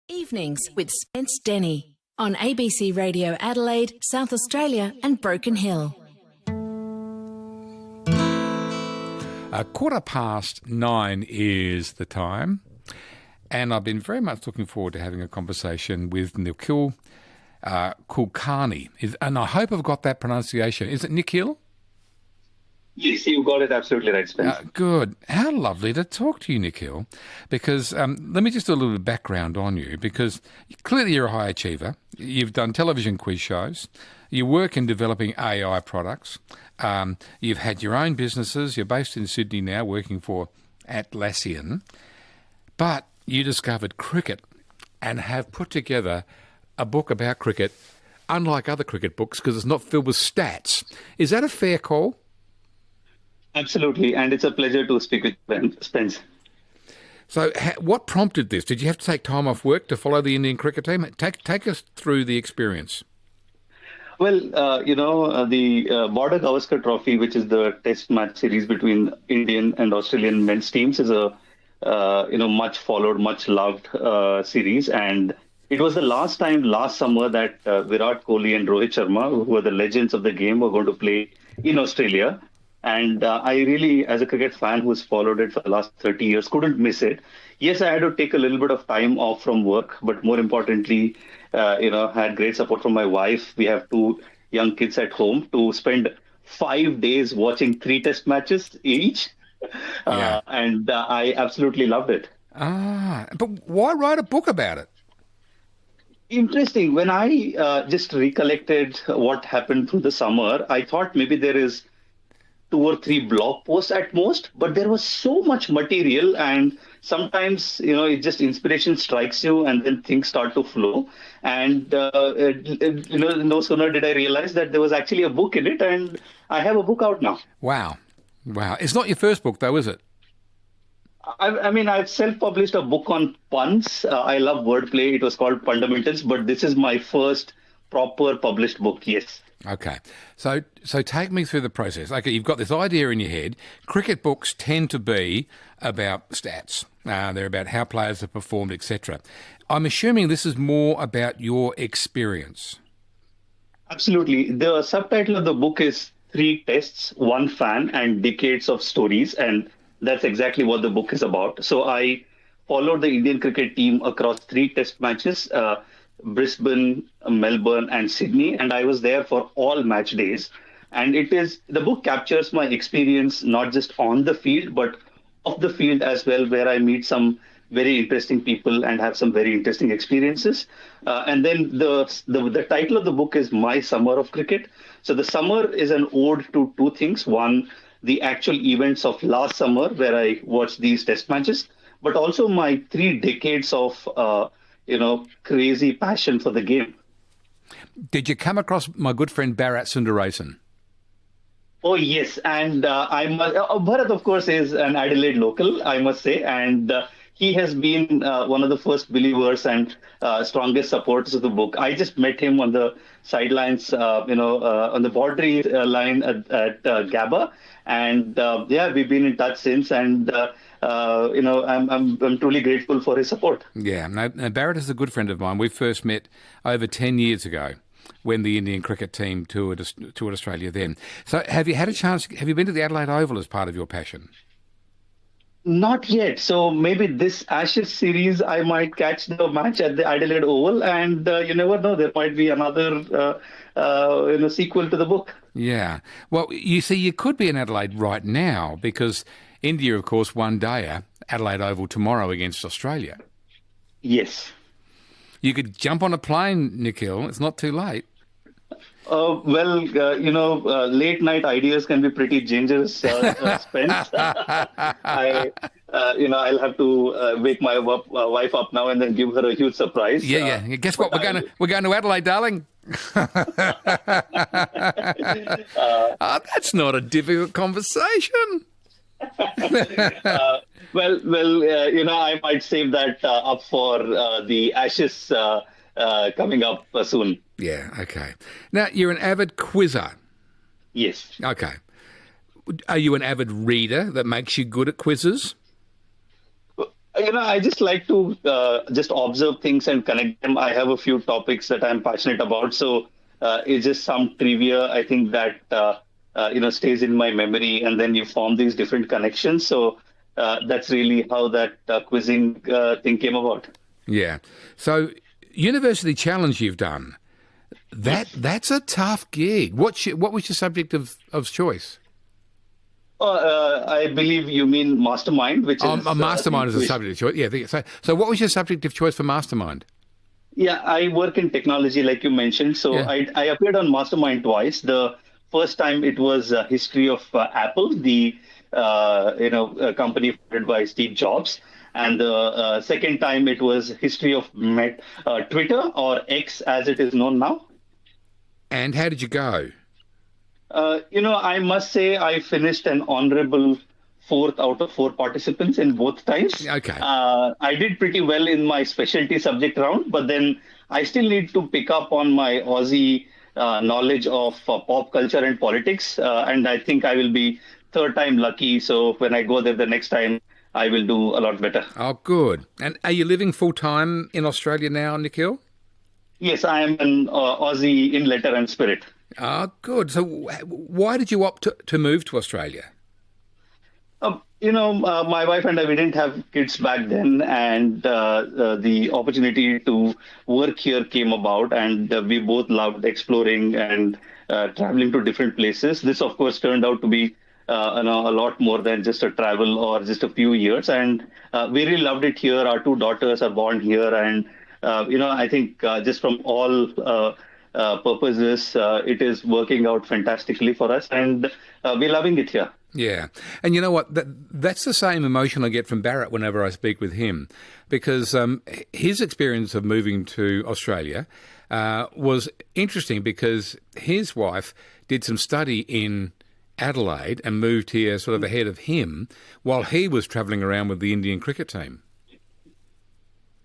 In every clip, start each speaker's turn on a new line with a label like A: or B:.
A: Evenings with Spence Denny on ABC Radio Adelaide, South Australia and Broken Hill.
B: 9:15 is the time, and I've been very much looking forward to having a conversation with Nikhil Kulkarni. And I hope I've got that pronunciation. Is it Nikhil?
C: Yes, you got it absolutely right, Spence.
B: Good. How lovely to talk to you, Nikhil. Because let me just do a little bit of background on you, because clearly you're a high achiever. You've done television quiz shows. You work in developing AI products. You've had your own businesses. You're based in Sydney now, working for Atlassian. But you discovered cricket and have put together a book about cricket, unlike other cricket books, because it's not filled with stats. Is that a fair call?
C: Absolutely, and it's a pleasure to speak with Spence.
B: So what prompted this? Did you have to take time off work to follow the Indian cricket team? Take us through the experience.
C: Well, the Border Gavaskar Trophy, which is the test match series between Indian and Australian men's teams, is a much followed, much loved series. And it was the last summer that Virat Kohli and Rohit Sharma, who were the legends of the game, were going to play in Australia. And I really, as a cricket fan who's followed it for the last 30 years, couldn't miss it. Yes, I had to take a little bit of time off from work, but more importantly, had great support from my wife. We have 2 young kids at home to spend 5 days watching 3 test matches each. And I absolutely loved it.
B: But why write a book about it?
C: Interesting. When I just recollected what happened through the summer, I thought maybe there is 2 or 3 blog posts at most, but there was so much material, and sometimes, it just inspiration strikes you and then things start to flow. And, no sooner did I realize that there was actually a book in it, and I have a book out now.
B: Wow. It's not your first book though, is it?
C: I've self-published a book on puns. I love wordplay. It was called Fundamentals, but this is my first proper published book, yes.
B: Okay, so take me through the process. Okay, you've got this idea in your head. Cricket books tend to be about stats. They're about how players have performed, etc. I'm assuming this is more about your experience.
C: Absolutely. The subtitle of the book is 3 Tests, 1 Fan and Decades of Stories, and that's exactly what the book is about. So I followed the Indian cricket team across 3 test matches, Brisbane, Melbourne and Sydney, and I was there for all match days. And the book captures my experience not just on the field but off the field as well, where I meet some very interesting people and have some very interesting experiences. And then the title of the book is My Summer of Cricket. So the summer is an ode to 2 things. One, the actual events of last summer where I watched these test matches, but also my 3 decades of crazy passion for the game.
B: Did you come across my good friend Bharat Sundaresan?
C: Oh, yes. And Bharat, of course, is an Adelaide local, I must say. And he has been one of the first believers and strongest supporters of the book. I just met him on the sidelines, on the boundary line at Gabba. And we've been in touch since. And I'm truly grateful for his support. Yeah,
B: no, Barrett is a good friend of mine. We first met over 10 years ago when the Indian cricket team toured Australia then. So have you had a chance, have you been to the Adelaide Oval as part of your passion?
C: Not yet. So maybe this Ashes series, I might catch the match at the Adelaide Oval, and you never know, there might be another sequel to the book.
B: Yeah. Well, you see, you could be in Adelaide right now because India, of course, won day Adelaide Oval tomorrow against Australia.
C: Yes.
B: You could jump on a plane, Nikhil. It's not too late.
C: Late night ideas can be pretty dangerous, Spence. I'll have to wake my wife up now and then give her a huge surprise.
B: Yeah. Guess what? We're going to Adelaide, darling. That's not a difficult conversation.
C: I might save that up for the Ashes coming up soon.
B: Yeah, okay. Now, you're an avid quizzer.
C: Yes.
B: Okay. Are you an avid reader that makes you good at quizzes?
C: I just like to just observe things and connect them. I have a few topics that I'm passionate about. So it's just some trivia, I think, that, stays in my memory. And then you form these different connections. So that's really how that quizzing thing came about.
B: Yeah. So University Challenge you've done, that's a tough gig. What was your subject of choice?
C: I believe you mean Mastermind, which is...
B: A Mastermind is a subject of choice. Yeah. So what was your subject of choice for Mastermind?
C: Yeah, I work in technology, like you mentioned. So
B: Yeah.
C: I appeared on Mastermind twice. The first time it was history of Apple, the company founded by Steve Jobs, and the second time it was history of Twitter, or X as it is known now.
B: And how did you go?
C: I must say I finished an honorable fourth out of four participants in both times.
B: Okay.
C: I did pretty well in my specialty subject round, but then I still need to pick up on my Aussie knowledge of pop culture and politics. And I think I will be third time lucky. So when I go there the next time, I will do a lot better.
B: Oh, good. And are you living full-time in Australia now, Nikhil?
C: Yes, I am an Aussie in letter and spirit.
B: Oh, good. So why did you opt to move to Australia?
C: My wife and I, we didn't have kids back then, and the opportunity to work here came about, and we both loved exploring and traveling to different places. This, of course, turned out to be a lot more than just a travel or just a few years, and we really loved it here. Our two daughters are born here, and I think just from all purposes, it is working out fantastically for us, and we're loving it here.
B: Yeah. And you know what? That's the same emotion I get from Barrett whenever I speak with him, because his experience of moving to Australia was interesting, because his wife did some study in Adelaide and moved here sort of ahead of him while he was travelling around with the Indian cricket team.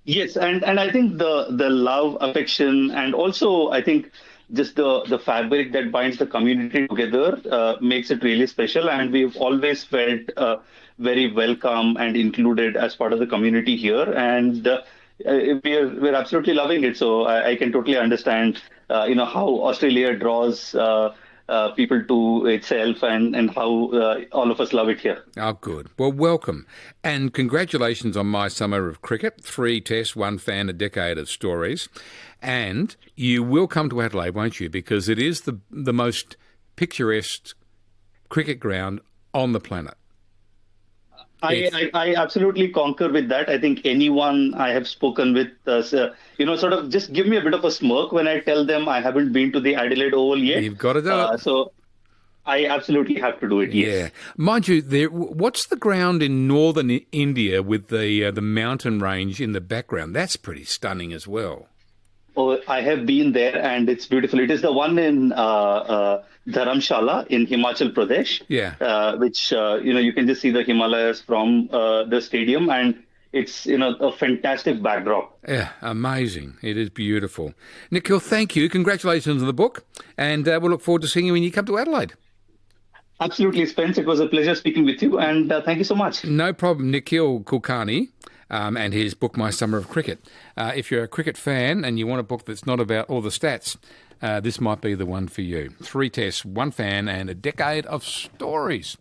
C: Yes, and I think the love, affection, and also I think just the fabric that binds the community together makes it really special. And we've always felt very welcome and included as part of the community here. And we're absolutely loving it. So I can totally understand, how Australia draws people to itself, and how all of us love it here.
B: Oh, good. Well, welcome. And congratulations on My Summer of Cricket. 3 tests, 1 fan, a decade of stories. And you will come to Adelaide, won't you? Because it is the most picturesque cricket ground on the planet.
C: I absolutely concur with that. I think anyone I have spoken with, sort of just give me a bit of a smirk when I tell them I haven't been to the Adelaide Oval yet.
B: You've got to do it.
C: So I absolutely have to do it, yes.
B: Yeah. Mind you, what's the ground in northern India with the mountain range in the background? That's pretty stunning as well.
C: Oh, I have been there, and it's beautiful. It is the one in Dharamshala in Himachal Pradesh, which, you can just see the Himalayas from the stadium, and it's, a fantastic backdrop.
B: Yeah, amazing. It is beautiful. Nikhil, thank you. Congratulations on the book, and we'll look forward to seeing you when you come to Adelaide.
C: Absolutely, Spence. It was a pleasure speaking with you, and thank you so much.
B: No problem. Nikhil Kulkarni. And his book, My Summer of Cricket. If you're a cricket fan and you want a book that's not about all the stats, this might be the one for you. 3 tests, 1 fan, and a decade of stories.